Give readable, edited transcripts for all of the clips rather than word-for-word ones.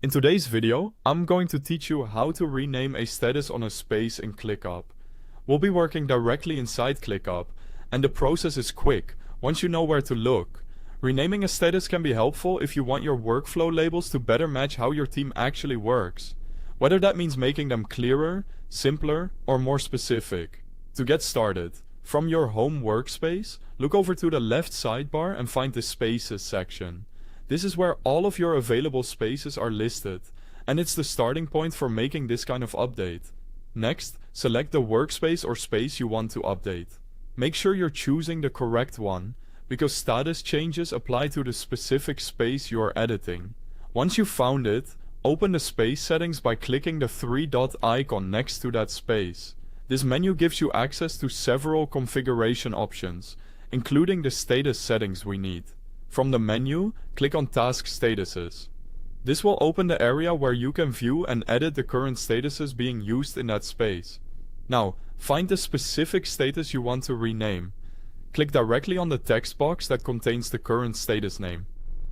In today's video, I'm going to teach you how to rename a status on a space in ClickUp. We'll be working directly inside ClickUp, and the process is quick once you know where to look. Renaming a status can be helpful if you want your workflow labels to better match how your team actually works, whether that means making them clearer, simpler, or more specific. To get started, from your home workspace, look over to the left sidebar and find the Spaces section. This is where all of your available spaces are listed, and it's the starting point for making this kind of update. Next, select the workspace or space you want to update. Make sure you're choosing the correct one, because status changes apply to the specific space you're editing. Once you've found it, open the space settings by clicking the three-dot icon next to that space. This menu gives you access to several configuration options, including the status settings we need. From the menu, click on Task Statuses. This will open the area where you can view and edit the current statuses being used in that space. Now, find the specific status you want to rename. Click directly on the text box that contains the current status name.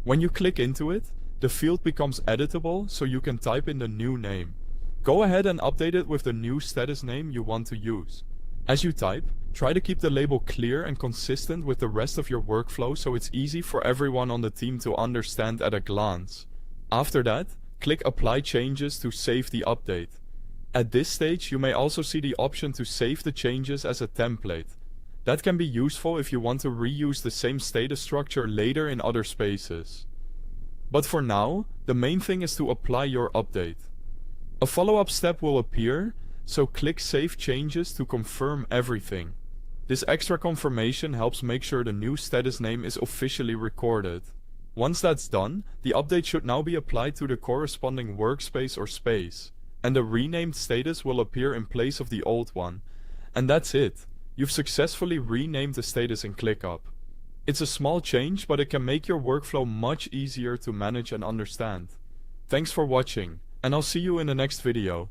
When you click into it, the field becomes editable so you can type in the new name. Go ahead and update it with the new status name you want to use. As you type, try to keep the label clear and consistent with the rest of your workflow so it's easy for everyone on the team to understand at a glance. After that, click Apply Changes to save the update. At this stage, you may also see the option to save the changes as a template. That can be useful if you want to reuse the same status structure later in other spaces. But for now, the main thing is to apply your update. A follow-up step will appear, so click Save Changes to confirm everything. This extra confirmation helps make sure the new status name is officially recorded. Once that's done, the update should now be applied to the corresponding workspace or space, and the renamed status will appear in place of the old one. And that's it. You've successfully renamed the status in ClickUp. It's a small change, but it can make your workflow much easier to manage and understand. Thanks for watching, and I'll see you in the next video.